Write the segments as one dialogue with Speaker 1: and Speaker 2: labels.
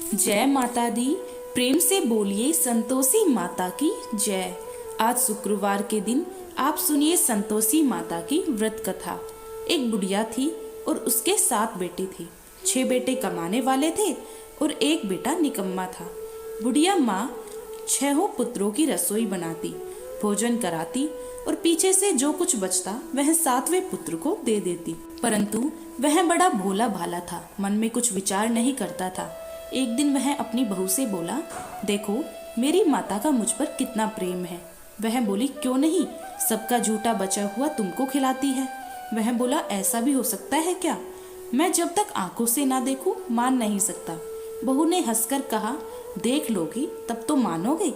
Speaker 1: जय माता दी। प्रेम से बोलिए संतोषी माता की जय। आज शुक्रवार के दिन आप सुनिए संतोषी माता की व्रत कथा। एक बुढ़िया थी और उसके 7 बेटे थे। 6 बेटे कमाने वाले थे और एक बेटा निकम्मा था। बुढ़िया माँ 6 पुत्रों की रसोई बनाती, भोजन कराती और पीछे से जो कुछ बचता वह 7वें पुत्र को दे देती। परंतु वह बड़ा भोला भाला था, मन में कुछ विचार नहीं करता था। एक दिन वह अपनी बहू से बोला, देखो मेरी माता का मुझ पर कितना प्रेम है। वह बोली, क्यों नहीं, सबका झूठा बचा हुआ तुमको खिलाती है। वह बोला, ऐसा भी हो सकता है क्या? मैं जब तक आंखों से ना देखूं मान नहीं सकता। बहू ने हंसकर कहा, देख लोगी तब तो मानोगे।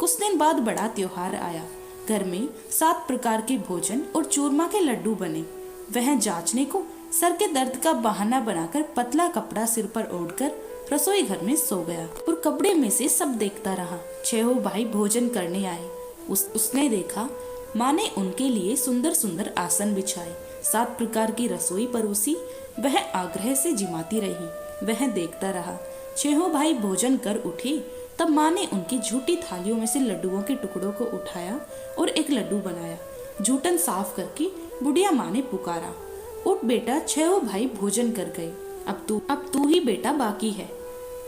Speaker 1: कुछ दिन बाद बड़ा त्योहार आया। घर में 7 प्रकार के भोजन और चूरमा के लड्डू बने। वह जांचने को सर के दर्द का बहाना बनाकर पतला कपड़ा सिर पर ओढ़कर रसोई घर में सो गया और कपड़े में से सब देखता रहा। 6 भाई भोजन करने आए। उसने देखा माँ ने उनके लिए सुंदर सुंदर आसन बिछाए, 7 प्रकार की रसोई परोसी। वह आग्रह से जिमाती रही। वह देखता रहा। 6 भाई भोजन कर उठे तब माँ ने उनकी झूठी थालियों में से लड्डुओं के टुकड़ों को उठाया और एक लड्डू बनाया। जूठन साफ करके बुढ़िया माँ ने पुकारा, उठ बेटा, 6 भाई भोजन कर गए, अब तू ही बेटा बाकी है,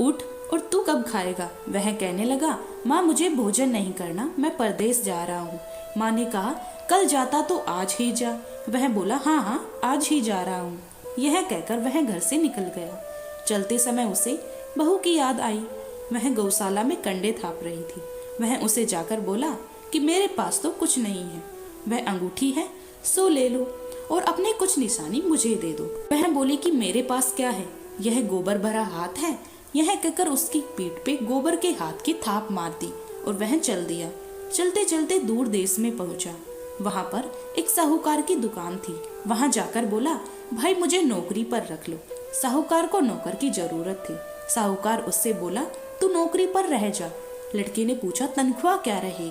Speaker 1: उठ और तू कब खाएगा? वह कहने लगा, माँ मुझे भोजन नहीं करना, मैं परदेश जा रहा हूँ। माँ ने कहा, कल जाता तो आज ही जा। वह बोला, हाँ हाँ आज ही जा रहा हूँ। यह कहकर वह घर से निकल गया। चलते समय उसे बहू की याद आई। वह गौशाला में कंडे थाप रही थी। वह उसे जाकर बोला कि मेरे पास तो कुछ नहीं है, वह अंगूठी है सो ले लो और अपने कुछ निशानी मुझे दे दो। वह बोली कि मेरे पास क्या है, यह गोबर भरा हाथ है। यह कहकर उसकी पीठ पे गोबर के हाथ की थाप मार दी और वह चल दिया। चलते चलते दूर देश में पहुंचा। वहां पर एक साहूकार की दुकान थी। वहां जाकर बोला, भाई मुझे नौकरी पर रख लो। साहूकार को नौकर की जरूरत थी। साहूकार उससे बोला, तू नौकरी पर रह जा। लड़के ने पूछा, तनख्वाह क्या रहेगी?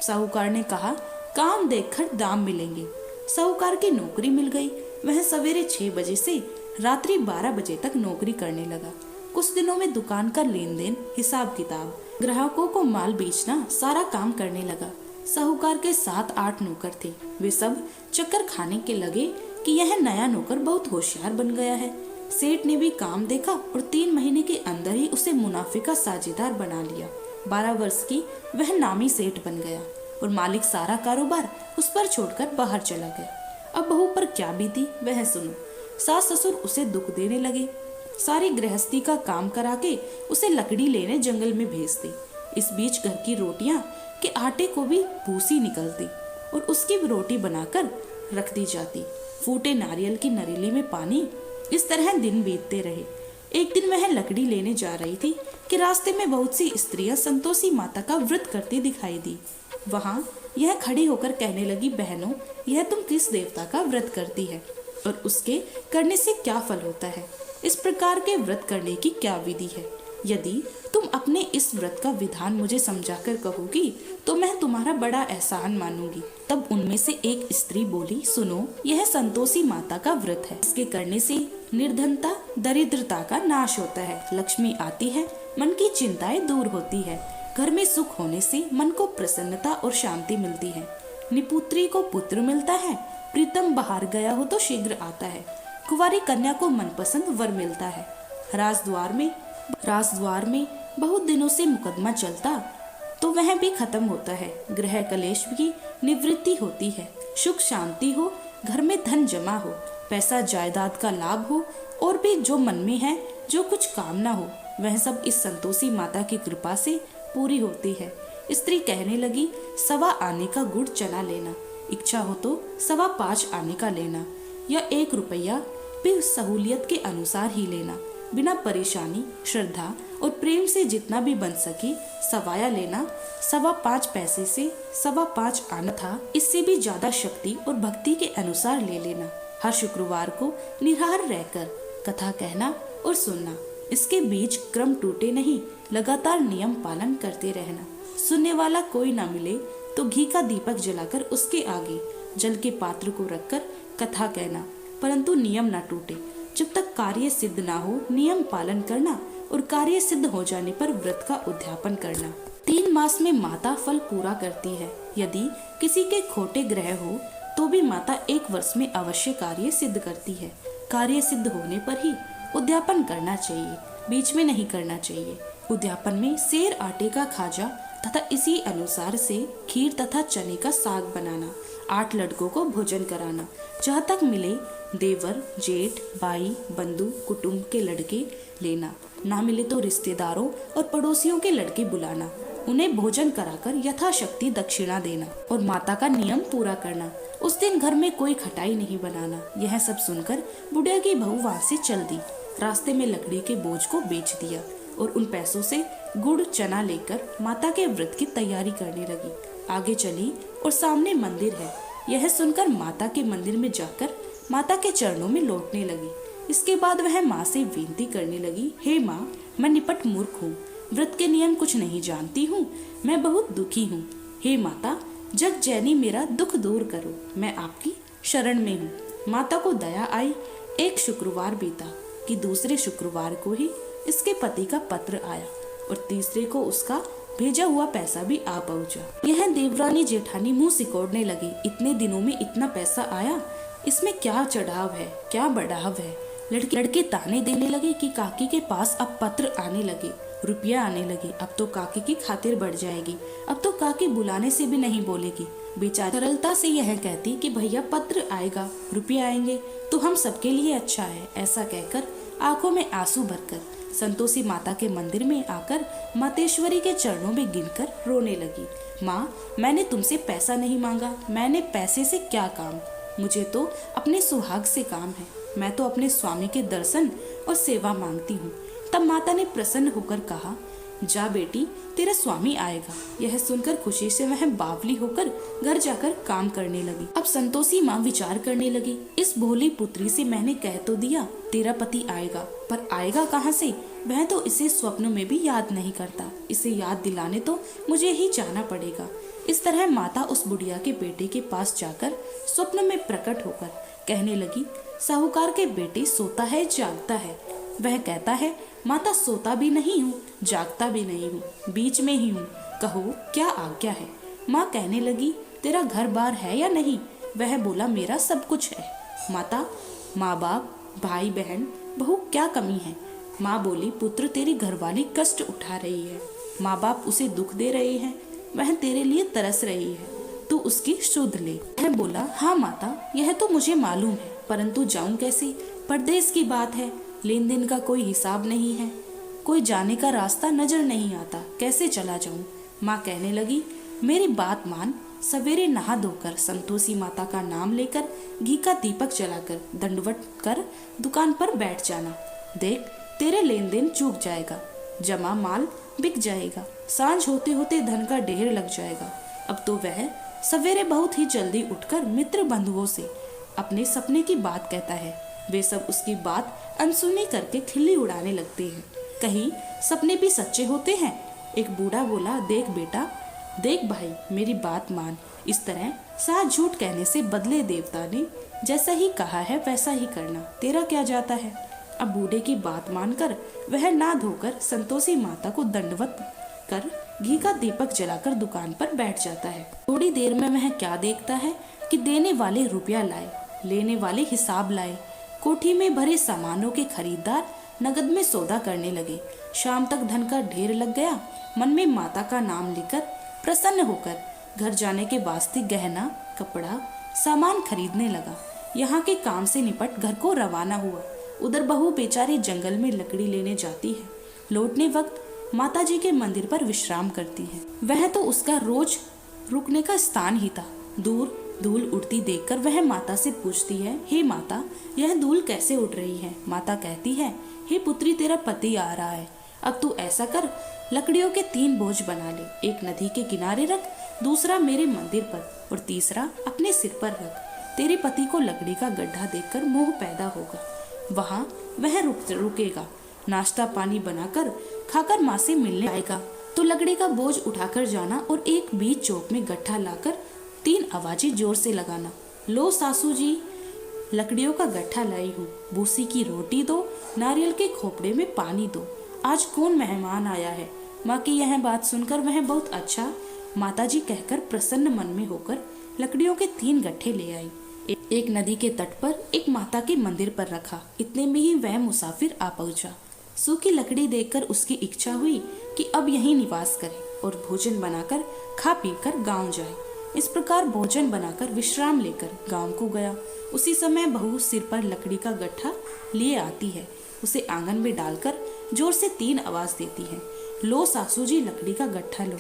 Speaker 1: साहूकार ने कहा, काम देखकर दाम मिलेंगे। साहूकार की नौकरी मिल गई। वह सवेरे 6 बजे से रात्रि 12 बजे तक नौकरी करने लगा। कुछ दिनों में दुकान का लेन देन, हिसाब किताब, ग्राहकों को माल बेचना, सारा काम करने लगा। साहूकार के 7-8 नौकर थे। वे सब चक्कर खाने के लगे कि यह नया नौकर बहुत होशियार बन गया है। सेठ ने भी काम देखा और 3 महीने के अंदर ही उसे मुनाफे का साझेदार बना लिया। 12 वर्ष की वह नामी सेठ बन गया और मालिक सारा कारोबार उस पर छोड़कर बाहर चला गया। अब बहू पर क्या बीती वह सुनो। सास ससुर उसे दुख देने लगे। सारी गृहस्थी का काम करा के उसे लकड़ी लेने जंगल में भेज दी। इस बीच घर की रोटियां के आटे को भी भूसी निकलती और उसकी रोटी बनाकर रख दी जाती। फूटे नारियल की नरीली में पानी। इस तरह दिन बीतते रहे। एक दिन वह लकड़ी लेने जा रही थी कि रास्ते में बहुत सी स्त्रियां संतोषी माता का व्रत करती दिखाई दी। वहां यह खड़ी होकर कहने लगी, बहनों, यह तुम किस देवता का व्रत करती है और उसके करने से क्या फल होता है? इस प्रकार के व्रत करने की क्या विधि है? यदि तुम अपने इस व्रत का विधान मुझे समझाकर कहोगी तो मैं तुम्हारा बड़ा एहसान मानूंगी। तब उनमें से एक स्त्री बोली, सुनो, यह संतोषी माता का व्रत है। इसके करने से निर्धनता, दरिद्रता का नाश होता है, लक्ष्मी आती है, मन की चिंताएं दूर होती है, घर में सुख होने से मन को प्रसन्नता और शांति मिलती है, निपुत्री को पुत्र मिलता है, प्रीतम बाहर गया हो तो शीघ्र आता है, कुंवारी कन्या को मनपसंद वर मिलता है, राजद्वार में बहुत दिनों से मुकदमा चलता तो वह भी खत्म होता है, गृह कलेश की निवृत्ति होती है, सुख शांति हो, घर में धन जमा हो, पैसा जायदाद का लाभ हो और भी जो मन में है, जो कुछ कामना हो, वह सब इस संतोषी माता की कृपा से पूरी होती है। स्त्री कहने लगी, 1.25 आने का गुड़ चना लेना, इच्छा हो तो 5.25 आने का लेना, या 1 रुपया भी सहूलियत के अनुसार ही लेना, बिना परेशानी, श्रद्धा और प्रेम से जितना भी बन सके सवाया लेना। 5.25 पैसे से 5.25 आना था, इससे भी ज्यादा शक्ति और भक्ति के अनुसार ले लेना। हर शुक्रवार को निराहार रहकर कथा कहना और सुनना। इसके बीच क्रम टूटे नहीं, लगातार नियम पालन करते रहना। सुनने वाला कोई ना मिले तो घी का दीपक जलाकर उसके आगे जल के पात्र को रखकर कथा कहना, परंतु नियम ना टूटे। जब तक कार्य सिद्ध ना हो नियम पालन करना और कार्य सिद्ध हो जाने पर व्रत का उद्यापन करना। 3 मास में माता फल पूरा करती है। यदि किसी के खोटे ग्रह हो तो भी माता 1 वर्ष में अवश्य कार्य सिद्ध करती है। कार्य सिद्ध होने पर ही उद्यापन करना चाहिए, बीच में नहीं करना चाहिए। उद्यापन में सेर आटे का खाजा तथा इसी अनुसार से खीर तथा चने का साग बनाना, 8 लड़कों को भोजन कराना, जहाँ तक मिले देवर, जेठ, भाई, बंधु, कुटुंब के लड़के लेना, ना मिले तो रिश्तेदारों और पड़ोसियों के लड़के बुलाना, उन्हें भोजन कराकर यथाशक्ति दक्षिणा देना और माता का नियम पूरा करना। उस दिन घर में कोई खटाई नहीं बनाना। यह सब सुनकर बुढ़िया की बहू वहां से चल दी। रास्ते में लकड़ी के बोझ को बेच दिया और उन पैसों से गुड़ चना लेकर माता के व्रत की तैयारी करने लगी। आगे चली और सामने मंदिर है। यह सुनकर माता के मंदिर में जाकर माता के चरणों में लौटने लगी। इसके बाद वह माँ से विनती करने लगी, हे माँ, मैं निपट मूर्ख हूँ, व्रत के नियम कुछ नहीं जानती हूँ, मैं बहुत दुखी हूँ। हे माता, जग जैनी मेरा दुख दूर करो, मैं आपकी शरण में हूँ। माता को दया आई। एक शुक्रवार बीता कि दूसरे शुक्रवार को ही इसके पति का पत्र आया और तीसरे को उसका भेजा हुआ पैसा भी आ पहुंचा। यह देवरानी जेठानी मुंह सिकोड़ने लगी, इतने दिनों में इतना पैसा आया, इसमें क्या चढ़ाव है, क्या बढ़ाव है। लड़के ताने देने लगे कि काकी के पास अब पत्र आने लगे, रुपया आने लगे, अब तो काकी की खातिर बढ़ जाएगी, अब तो काकी बुलाने से भी नहीं बोलेगी। बेचारी सरलता से यह कहती कि भैया पत्र आएगा, रुपया आएंगे तो हम सबके लिए अच्छा है। ऐसा कहकर आंखों में आंसू भरकर संतोषी माता के मंदिर में आकर मातेश्वरी के चरणों में गिनकर रोने लगी। माँ, मैंने तुमसे पैसा नहीं मांगा, मैंने पैसे से क्या काम, मुझे तो अपने सुहाग से काम है, मैं तो अपने स्वामी के दर्शन और सेवा मांगती हूँ। तब माता ने प्रसन्न होकर कहा, जा बेटी, तेरा स्वामी आएगा। यह सुनकर खुशी से वह बावली होकर घर जाकर काम करने लगी। अब संतोषी माँ विचार करने लगी, इस भोली पुत्री से मैंने कह तो दिया तेरा पति आएगा, पर आएगा कहाँ से? वह तो इसे स्वप्न में भी याद नहीं करता, इसे याद दिलाने तो मुझे ही जाना पड़ेगा। इस तरह माता उस बुढ़िया के बेटे के पास जाकर स्वप्न में प्रकट होकर कहने लगी, साहूकार के बेटे सोता है जागता है। वह कहता है, माता सोता भी नहीं हूँ, जागता भी नहीं हूँ, बीच में ही हूँ, कहो क्या आज्ञा है। माँ कहने लगी, तेरा घर बार है या नहीं? वह बोला, मेरा सब कुछ है। माता, माँ बाप, भाई बहन, बहू क्या कमी है? माँ बोली, पुत्र तेरी घरवाली कष्ट उठा रही है, माँ बाप उसे दुख दे रहे हैं, वह तेरे लिए तरस रही है, तू उसकी सुध ले। वह बोला, हाँ माता, यह तो मुझे मालूम है, परंतु जाऊं कैसे? परदेश की बात है, लेन देन का कोई हिसाब नहीं है, कोई जाने का रास्ता नजर नहीं आता, कैसे चला जाऊं? माँ कहने लगी, मेरी बात मान, सवेरे नहा धोकर संतोषी माता का नाम लेकर घी का दीपक जलाकर दंडवत कर दुकान पर बैठ जाना। देख, तेरे लेन देन चूक जाएगा, जमा माल बिक जाएगा, सांझ होते होते धन का ढेर लग जाएगा। अब तो वह सवेरे बहुत ही जल्दी उठकर मित्र बंधुओं से अपने सपने की बात कहता है। वे सब उसकी बात अनसुनी करके खिल्ली उड़ाने लगते हैं। कहीं सपने भी सच्चे होते हैं। एक बूढ़ा बोला, देख बेटा, देख भाई, मेरी बात मान। इस तरह साथ झूठ कहने से बदले देवता ने जैसा ही कहा है वैसा ही करना, तेरा क्या जाता है। अब बूढ़े की बात मानकर वह ना धोकर संतोषी माता को दंडवत कर घी का दीपक जलाकर दुकान पर बैठ जाता है। थोड़ी देर में वह क्या देखता है कि देने वाले रुपया लाए, लेने वाले हिसाब लाए। कोठी में भरे सामानों के खरीदार नगद में सौदा करने लगे। शाम तक धन का ढेर लग गया। मन में माता का नाम लेकर प्रसन्न होकर घर जाने के वास्ते गहना, कपड़ा, सामान खरीदने लगा। यहाँ के काम से निपट घर को रवाना हुआ। उधर बहू बेचारी जंगल में लकड़ी लेने जाती है। लौटने वक्त माता जी के मंदिर पर विश्राम करती है। वह तो उसका रोज रुकने का स्थान ही था। दूर धूल उड़ती देखकर वह माता से पूछती है, हे माता, यह धूल कैसे उड़ रही है? माता कहती है, हे पुत्री, तेरा पति आ रहा है। अब तू ऐसा कर, लकड़ियों के 3 बोझ बना ले। एक नदी के किनारे रख, दूसरा मेरे मंदिर पर और तीसरा अपने सिर पर रख। तेरे पति को लकड़ी का गड्ढा देखकर मोह पैदा होगा, वहाँ वह रुकेगा। नाश्ता पानी बनाकर खाकर माँ से मिलने आएगा तो लकड़ी का बोझ उठाकर जाना और एक बीच चौक में गट्ठा लाकर 3 आवाजें जोर से लगाना। लो सासू जी, लकड़ियों का गट्ठा लाई हूँ, भूसी की रोटी दो, नारियल के खोपड़े में पानी दो, आज कौन मेहमान आया है। माँ की यह बात सुनकर वह बहुत अच्छा माताजी कहकर प्रसन्न मन में होकर लकड़ियों के 3 गट्ठे ले आई। एक नदी के तट पर एक माता के मंदिर पर रखा। इतने में ही वह मुसाफिर आ पहुंचा। सूखी लकड़ी देखकर उसकी इच्छा हुई कि अब यहीं निवास करे और भोजन बनाकर खा पी कर गाँव जाए। इस प्रकार भोजन बनाकर विश्राम लेकर गांव को गया। उसी समय बहू सिर पर लकड़ी का गट्ठा लिए आती है। उसे आंगन में डालकर जोर से 3 आवाज देती है, लो सासू जी लकड़ी का गट्ठा लो,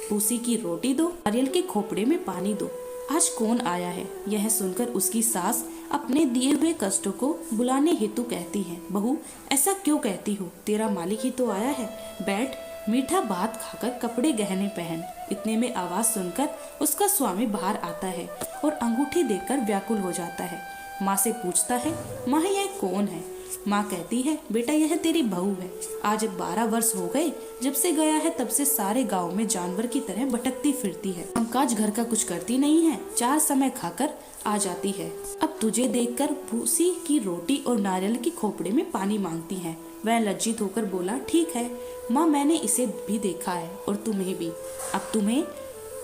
Speaker 1: भूसी की रोटी दो, नारियल के खोपड़े में पानी दो। आज कौन आया है। यह सुनकर उसकी सास अपने दिए हुए कष्टों को बुलाने हेतु कहती है, बहू ऐसा क्यों कहती हो, तेरा मालिक ही तो आया है, बैठ मीठा भात खाकर कपड़े गहने पहन। इतने में आवाज सुनकर उसका स्वामी बाहर आता है और अंगूठी देखकर व्याकुल हो जाता है। माँ से पूछता है, माँ यह कौन है। माँ कहती है, बेटा यह तेरी बहू है। आज 12 वर्ष हो गए जब से गया है, तब से सारे गांव में जानवर की तरह भटकती फिरती है। कामकाज घर का कुछ करती नहीं है, 4 समय खाकर आ जाती है। अब तुझे देखकर भूसी की रोटी और नारियल की खोपड़े में पानी मांगती है। वह लज्जित होकर बोला, ठीक है माँ, मैंने इसे भी देखा है और तुम्हें भी। अब तुम्हें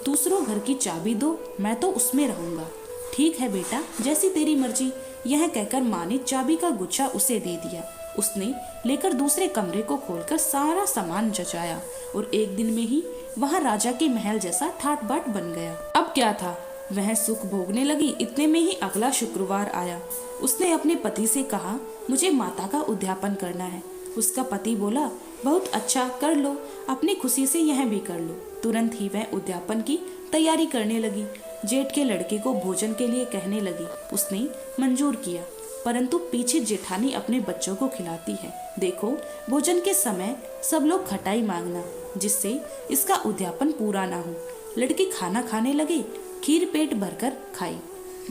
Speaker 1: दूसरों घर की चाबी दो, मैं तो उसमें रहूंगा। ठीक है बेटा, जैसी तेरी मर्जी। यह कहकर माँ ने चाबी का गुच्छा उसे दे दिया। उसने लेकर दूसरे कमरे को खोलकर सारा सामान जचाया और एक दिन में ही वहाँ राजा के महल जैसा ठाट बाट बन गया। अब क्या था, वह सुख भोगने लगी। इतने में ही अगला शुक्रवार आया। उसने अपने पति से कहा, मुझे माता का उद्यापन करना है। उसका पति बोला, बहुत अच्छा, कर लो, अपनी खुशी से यह भी कर लो। तुरंत ही वह उद्यापन की तैयारी करने लगी। जेठ के लड़के को भोजन के लिए कहने लगी। उसने मंजूर किया, परंतु पीछे जेठानी अपने बच्चों को खिलाती है, देखो भोजन के समय सब लोग खटाई मांगना, जिससे इसका उद्यापन पूरा ना हो। लड़की खाना खाने लगे, खीर पेट भरकर खाई,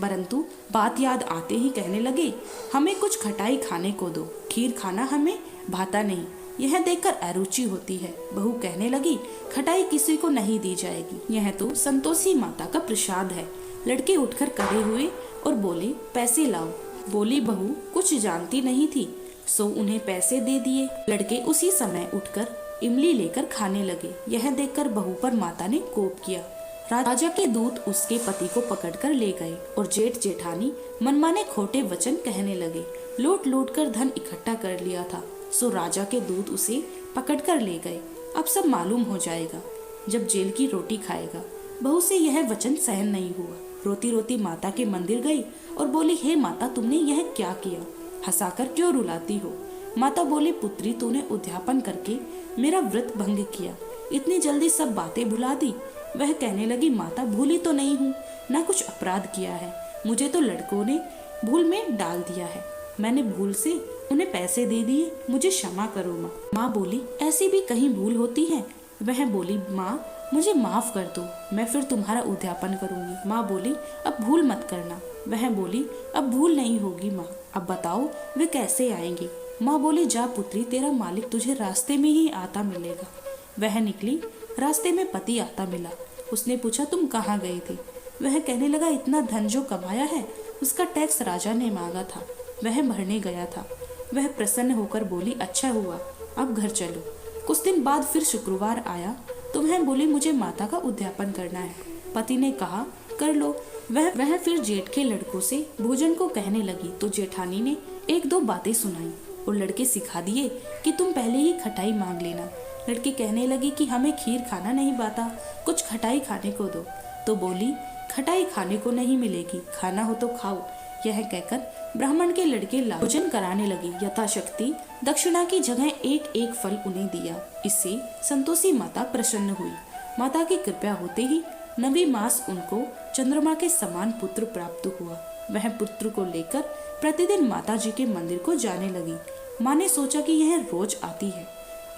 Speaker 1: परंतु बात याद आते ही कहने लगे, हमें कुछ खटाई खाने को दो, खीर खाना हमें भाता नहीं। यह देखकर अरुचि होती है। बहू कहने लगी, खटाई किसी को नहीं दी जाएगी, यह तो संतोषी माता का प्रसाद है। लड़के उठकर खड़े हुए और बोले, पैसे लाओ। बोली बहू कुछ जानती नहीं थी, सो उन्हें पैसे दे दिए। लड़के उसी समय उठकर इमली लेकर खाने लगे। यह देखकर बहू पर माता ने कोप किया। राजा के दूत उसके पति को पकड़कर ले गए और जेठ जेठानी मनमाने खोटे वचन कहने लगे। लूट लूट कर धन इकट्ठा कर लिया था, सो राजा के दूत उसे पकड़कर ले गए। अब सब मालूम हो जाएगा जब जेल की रोटी खाएगा। बहू से यह वचन सहन नहीं हुआ। रोती रोती माता के मंदिर गई और बोली, हे माता, तुमने यह क्या किया, हंसाकर क्यों रुलाती हो। माता बोली, पुत्री, तूने उद्यापन करके मेरा व्रत भंग किया, इतनी जल्दी सब बातें भुला दी। वह कहने लगी, माता भूली तो नहीं हूँ, ना कुछ अपराध किया है, मुझे तो लड़कों ने भूल में डाल दिया है, मैंने भूल से उन्हें पैसे दे दिए, मुझे क्षमा करो माँ। माँ बोली, ऐसी भी कहीं भूल होती है। वह बोली, माँ मुझे माफ कर दो, मैं फिर तुम्हारा उद्यापन करूंगी। माँ बोली, अब भूल मत करना। वह बोली, अब भूल नहीं होगी माँ, अब बताओ वे कैसे आएंगे। माँ बोली, जा पुत्री, तेरा मालिक तुझे रास्ते में ही आता मिलेगा। वह निकली, रास्ते में पति आता मिला। उसने पूछा, तुम कहाँ गए थे। वह कहने लगा, इतना धन जो कमाया है उसका टैक्स राजा ने मांगा था, वह भरने गया था। वह प्रसन्न होकर बोली, अच्छा हुआ, अब घर चलो। कुछ दिन बाद फिर शुक्रवार आया तो वह बोली, मुझे माता का उद्यापन करना है। पति ने कहा, कर लो। वह फिर जेठ के लड़कों से भोजन को कहने लगी तो जेठानी ने 1-2 बातें सुनाई और लड़के सिखा दिए कि तुम पहले ही खटाई मांग लेना। लड़की कहने लगी कि हमें खीर खाना नहीं बाता, कुछ खटाई खाने को दो। तो बोली, खटाई खाने को नहीं मिलेगी, खाना हो तो खाओ। यह कहकर ब्राह्मण के लड़के भोजन कराने लगी। यथाशक्ति दक्षिणा की जगह 1-1 फल उन्हें दिया। इससे संतोषी माता प्रसन्न हुई। माता की कृपा होते ही 9वें मास उनको चंद्रमा के समान पुत्र प्राप्त हुआ। वह पुत्र को लेकर प्रतिदिन माता जी के मंदिर को जाने लगी। माँ ने सोचा कि यह रोज आती है,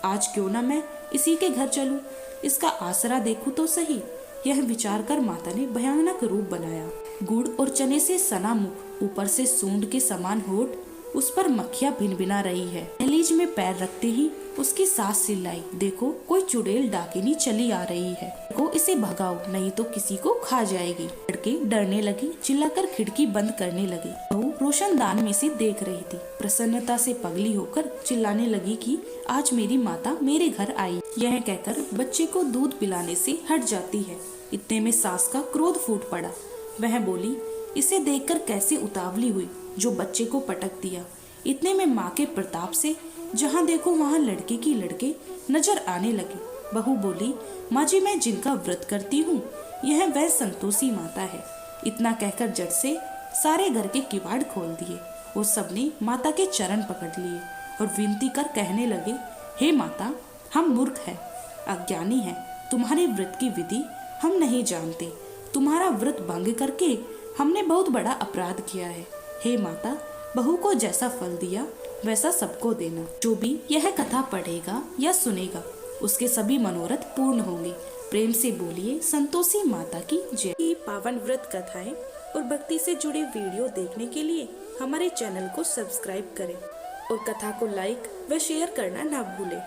Speaker 1: आज क्यों ना मैं इसी के घर चलूं, इसका आसरा देखूं तो सही। यह विचार कर माता ने भयानक रूप बनाया। गुड़ और चने से सना मुख, ऊपर से सूंड के समान होठ, उस पर मक्खियां भिनभिना रही है। दहलीज में पैर रखते ही उसकी सास चिल्लाई, देखो कोई चुड़ैल डाकिनी चली आ रही है, को इसे भगाओ नहीं तो किसी को खा जाएगी। लड़के डरने लगी, चिल्लाकर खिड़की बंद करने लगे। बहू रोशनदान में से देख रही थी। प्रसन्नता से पगली होकर चिल्लाने लगी कि आज मेरी माता मेरे घर आई। यह कहकर बच्चे को दूध पिलाने से हट जाती है। इतने में सास का क्रोध फूट पड़ा। वह बोली, इसे देखकर कैसे उतावली हुई जो बच्चे को पटक दिया। इतने में माँ के प्रताप से जहाँ देखो वहाँ लड़के की लड़के नजर आने लगे। बहू बोली, माँ जी, मैं जिनका व्रत करती हूँ यह वह संतोषी माता है। इतना कहकर जट से सारे घर के किवाड़ खोल दिए। वो सबने माता के चरण पकड़ लिए और विनती कर कहने लगे, हे माता, हम मूर्ख हैं, अज्ञानी हैं, तुम्हारे व्रत की विधि हम नहीं जानते। तुम्हारा व्रत भंग करके हमने बहुत बड़ा अपराध किया है। हे माता, बहू को जैसा फल दिया वैसा सबको देना। जो भी यह कथा पढ़ेगा या सुनेगा उसके सभी मनोरथ पूर्ण होंगे। प्रेम से बोलिए संतोषी माता की जय। पावन व्रत कथाएं और भक्ति से जुड़े वीडियो देखने के लिए हमारे चैनल को सब्सक्राइब करें और कथा को लाइक व शेयर करना ना भूलें।